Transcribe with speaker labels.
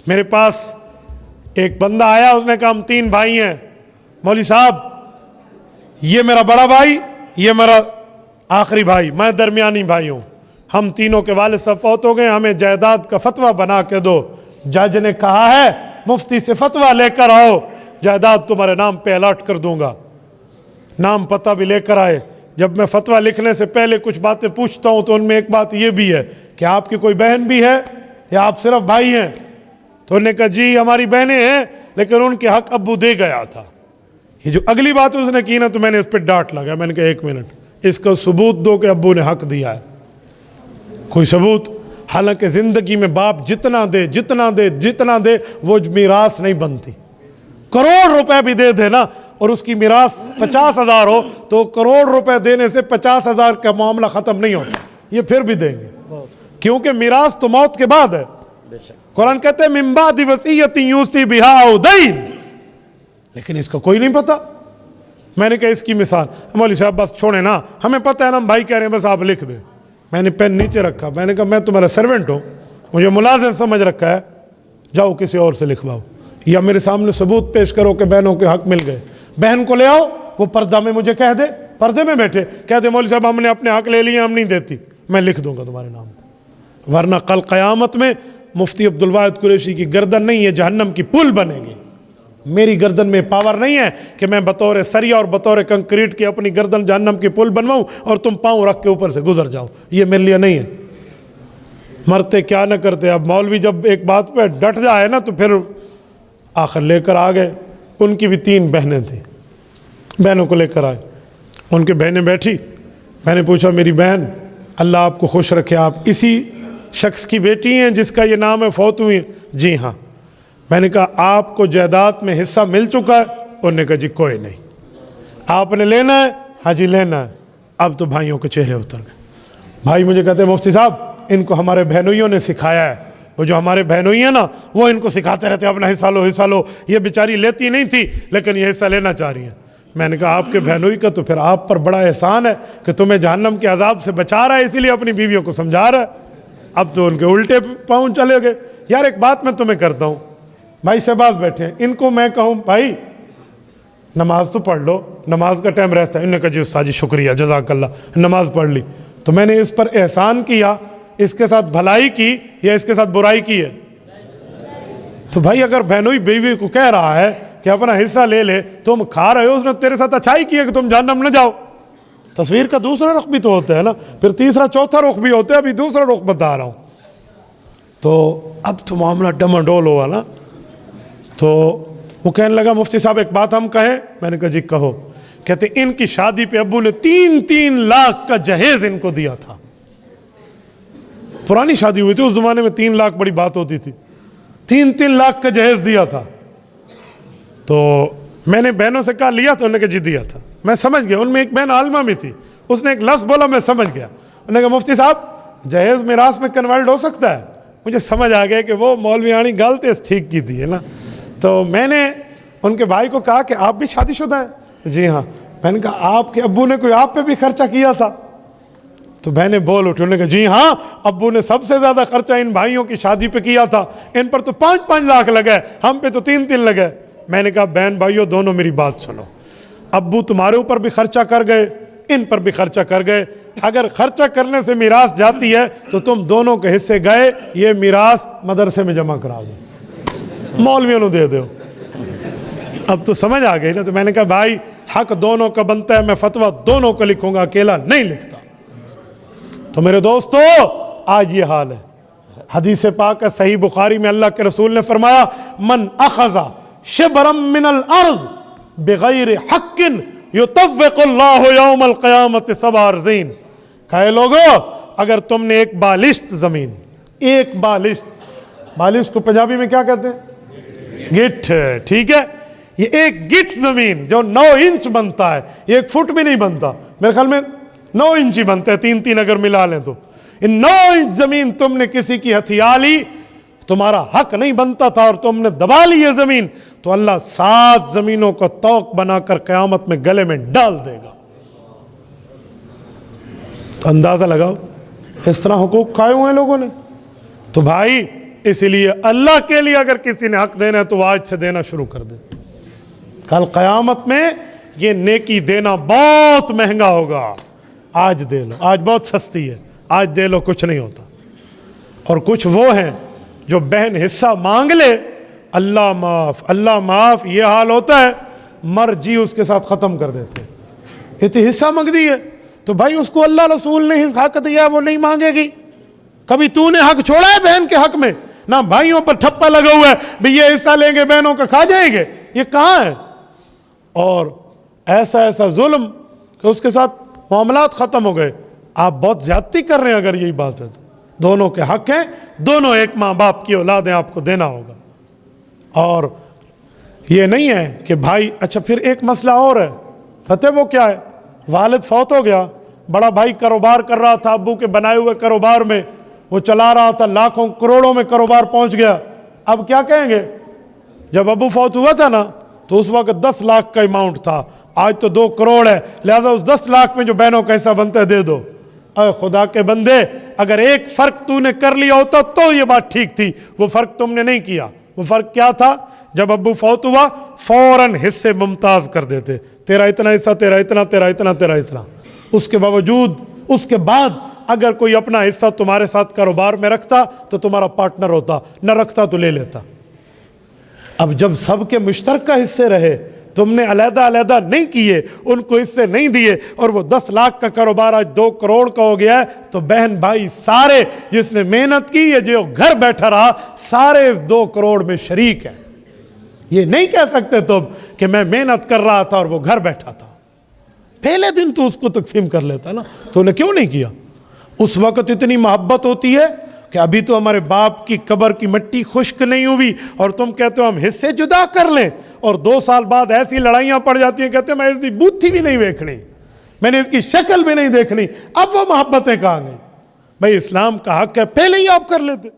Speaker 1: मेरे पास एक बंदा आया, उसने कहा हम 3 भाई हैं मौलवी साहब, ये मेरा बड़ा भाई, ये मेरा आखिरी भाई, मैं दरमियानी भाई हूँ, हम तीनों के वालिद सब फौत हो गए, हमें जायदाद का फतवा बना के दो। जज ने कहा है मुफ्ती से फतवा लेकर आओ, जायदाद तुम्हारे नाम पे अलॉट कर दूंगा। नाम पता भी लेकर आए। जब मैं फतवा लिखने से पहले कुछ बातें पूछता हूँ तो उनमें एक बात ये भी है कि आपकी कोई बहन भी है या आप सिर्फ भाई हैं? तो उन्होंने कहा जी हमारी बहनें हैं, लेकिन उनके हक अब्बू दे गया था। ये जो अगली बात उसने की ना, तो मैंने इस पर डांट लगा। मैंने कहा 1 मिनट, इसका सबूत दो कि अब्बू ने हक दिया है। कोई सबूत? हालांकि जिंदगी में बाप जितना दे जितना दे जितना दे वो मीरास नहीं बनती। करोड़ रुपए भी दे दे ना और उसकी मीरास 50,000 हो, तो करोड़ रुपए देने से 50,000 का मामला खत्म नहीं होता, ये फिर भी देंगे, क्योंकि मीरास तो मौत के बाद है। कुरान कहते हैं मिन बादि वसीयतिन यूसी बिहा औ दैन, लेकिन इसका कोई नहीं पता। मैंने कहा इसकी मिसाल, मौलवी साहब बस छोड़े ना, हमें पता है ना, हम भाई कह रहे हैं, बस आप लिख दे। मैंने पेन नीचे रखा, मैंने कहा मैं तुम्हारा सर्वेंट हूँ, मुझे मुलाजिम समझ रखा है, जाओ किसी और से लिखवाओ, या मेरे सामने सबूत पेश करो कि बहनों के हक मिल गए। बहन को ले आओ, वो पर्दा में मुझे कह दे, पर्दे में बैठे कह दे मौलवी साहब हमने अपने हक ले लिए, हम नहीं देती, मैं लिख दूंगा तुम्हारे नाम। वरना कल क़यामत में मुफ्ती अब्दुल वाहिद कुरैशी की गर्दन नहीं है, जहन्नम की पुल बनेगी। मेरी गर्दन में पावर नहीं है कि मैं बतौर सरिया और बतौर कंक्रीट की अपनी गर्दन जहन्नम की पुल बनवाऊं और तुम पाँव रख के ऊपर से गुजर जाओ, ये मेरे लिए नहीं है। मरते क्या न करते। अब मौलवी जब एक बात पे डट जाए ना, तो फिर आखिर लेकर आ गए। उनकी भी 3 बहनें थी, बहनों को लेकर आए, उनकी बहनें बैठी। मैंने पूछा मेरी बहन अल्लाह आपको खुश रखे, आप इसी शख्स की बेटी हैं जिसका ये नाम है, फौत हुई? जी हाँ। मैंने कहा आपको जायदाद में हिस्सा मिल चुका है? उन्होंने कहा जी कोई नहीं। आपने लेना है? हाँ जी लेना है। अब तो भाइयों के चेहरे उतर गए। भाई मुझे कहते हैं मुफ्ती साहब इनको हमारे बहनोइयों ने सिखाया है, वो जो हमारे बहनोई है ना, वो इनको सिखाते रहते अपना हिस्सा लो हिस्सा लो। ये बेचारी लेती नहीं थी, लेकिन ये हिस्सा लेना चाह रही है। मैंने कहा आपके बहनोई का तो फिर आप पर बड़ा एहसान है कि तुम्हें जहन्नम के अजाब से बचा रहा है, इसीलिए अपनी बीवियों को समझा रहा है। अब तो उनके उल्टे पाँव चले गए। यार एक बात मैं तुम्हें करता हूँ, भाई शहबाज बैठे हैं, इनको मैं कहूँ भाई नमाज तो पढ़ लो, नमाज का टाइम रहता है। इन्होंने कहा जी उस्ताद जी शुक्रिया जज़ाकल्लाह, नमाज पढ़ ली। तो मैंने इस पर एहसान किया, इसके साथ भलाई की या इसके साथ बुराई की है? तो भाई अगर बहनोई बीवी को कह रहा है कि अपना हिस्सा ले ले, तुम खा रहे हो, उसने तेरे साथ अच्छाई की है कि तुम जहन्नम न जाओ। तस्वीर का दूसरा रुख भी तो होता है ना, फिर तीसरा चौथा रुख भी होता है, अभी दूसरा रुख बता रहा हूँ। तो अब तो मामला डमाडोल हुआ ना। तो वो कहने लगा मुफ्ती साहब एक बात हम कहें? मैंने कहा जी कहो। कहते इनकी शादी पे अब्बू ने 3-3 लाख का जहेज इनको दिया था। पुरानी शादी हुई थी, उस जमाने में 3 लाख बड़ी बात होती थी। 3-3 लाख का जहेज दिया था। तो मैंने बहनों से कहा लिया? तो उन्होंने कहा जी दिया था। मैं समझ गया, उनमें एक बहन आलमा में थी, उसने एक लफ्ज़ बोला, मैं समझ गया। उन्होंने कहा मुफ्ती साहब जहेज मिरास में कन्वर्ट हो सकता है? मुझे समझ आ गया कि वो मौलवियानी गलती ठीक की थी है ना। तो मैंने उनके भाई को कहा कि आप भी शादीशुदा हैं? जी हाँ। मैंने कहा आपके अब्बू ने कोई आप पे भी खर्चा किया था? तो बहनें बोल उठी, उन्होंने कहा जी हाँ, अब्बू ने सबसे ज़्यादा खर्चा इन भाइयों की शादी पे किया था, इन पर तो 5-5 लाख लगे, हम पे तो 3-3 लगे। मैंने कहा बहन भाइयों दोनों मेरी बात सुनो, अब्बू तुम्हारे ऊपर भी खर्चा कर गए, इन पर भी खर्चा कर गए। अगर खर्चा करने से मीरास जाती है तो तुम दोनों के हिस्से गए, ये मीरास मदरसे में जमा करा दो, मौलवियों को दे दो। अब तो समझ आ गई ना। तो मैंने कहा भाई हक दोनों का बनता है, मैं फतवा दोनों को लिखूंगा, अकेला नहीं लिखता। तो मेरे दोस्तों आज ये हाल है। हदीस पाक है सही बुखारी में, अल्लाह के रसूल ने फरमाया मन अखज़ा शिबरम मिनल अर्ज़ बिगैर हक्किन युतव्विकुल्लाहु यौमल क़यामत सबअ अर्ज़ीन। कहे लोगों अगर तुमने एक बालिश्त जमीन, एक बालिश्त को पंजाबी में क्या कहते हैं? गिठ, ठीक है। ये एक गिठ जमीन जो 9 इंच बनता है, ये 1 फुट भी नहीं बनता, मेरे ख्याल में 9 इंच ही बनते हैं, 3-3 अगर मिला लें तो। इन 9 इंच जमीन तुमने किसी की हथिया ली, तुम्हारा हक नहीं बनता था और तुमने दबा ली ये जमीन, तो अल्लाह 7 जमीनों को तौक बनाकर क़यामत में गले में डाल देगा। तो अंदाजा लगाओ इस तरह हुकूक खाए हुए हैं लोगों ने। तो भाई इसलिए अल्लाह के लिए अगर किसी ने हक देना है तो आज से देना शुरू कर दे। कल क़यामत में ये नेकी देना बहुत महंगा होगा। आज दे लो, आज बहुत सस्ती है, आज दे लो, कुछ नहीं होता। और कुछ वो हैं जो बहन हिस्सा मांग ले, अल्लाह माफ़, अल्लाह माफ़, ये हाल होता है, मर्जी उसके साथ ख़त्म कर देते। इतनी हिस्सा मांग दी है तो भाई उसको अल्लाह रसूल ने हक दिया, वो नहीं मांगेगी। कभी तूने हक छोड़ा है बहन के हक में? ना भाइयों पर ठप्पा लगा हुआ है, भाई ये हिस्सा लेंगे बहनों का खा जाएंगे, ये कहाँ है? और ऐसा ऐसा जुल्म कि उसके साथ मामलात ख़त्म हो गए। आप बहुत ज्यादती कर रहे हैं अगर यही बात है तो। दोनों के हक हैं, दोनों एक माँ बाप की औलाद हैं, आपको देना होगा। और ये नहीं है कि भाई, अच्छा फिर एक मसला और है, पता है वो क्या है? वालिद फौत हो गया, बड़ा भाई कारोबार कर रहा था, अब्बू के बनाए हुए कारोबार में वो चला रहा था, लाखों करोड़ों में कारोबार पहुंच गया। अब क्या कहेंगे? जब अब्बू फौत हुआ था ना तो उस वक्त 10 लाख का अमाउंट था, आज तो 2 करोड़ है, लिहाजा उस 10 लाख में जो बहनों का हिस्सा बनता है दे दो। अरे खुदा के बंदे, अगर एक फर्क तूने कर लिया होता तो ये बात ठीक थी, वो फर्क तुमने नहीं किया। वो फर्क क्या था? जब अब्बू फौत हुआ फौरन हिस्से मुमताज कर देते, तेरा इतना हिस्सा, तेरा इतना, तेरा इतना, तेरा इतना। उसके बावजूद, उसके बाद अगर कोई अपना हिस्सा तुम्हारे साथ कारोबार में रखता तो तुम्हारा पार्टनर होता, न रखता तो ले लेता। अब जब सबके मुश्तरका हिस्से रहे, तुमने अलहदा अलहदा नहीं किए, उनको हिस्से नहीं दिए, और वो 10 लाख का कारोबार आज 2 करोड़ का हो गया है, तो बहन भाई सारे, जिसने मेहनत की या जो घर बैठा रहा, सारे इस 2 करोड़ में शरीक हैं। ये नहीं कह सकते तुम कि मैं मेहनत कर रहा था और वो घर बैठा था। पहले दिन तो उसको तकसीम कर लेता ना, तूने क्यों नहीं किया? उस वक्त इतनी मोहब्बत होती है कि अभी तो हमारे बाप की कब्र की मिट्टी खुश्क नहीं हुई और तुम कहते हो हम हिस्से जुदा कर लें, और 2 साल बाद ऐसी लड़ाइयां पड़ जाती हैं, कहते हैं मैं इसकी बूथी भी नहीं देखनी, मैंने इसकी शक्ल भी नहीं देखनी। अब वो मोहब्बतें कहाँ गई? भाई इस्लाम का हक है, पहले ही आप कर लेते।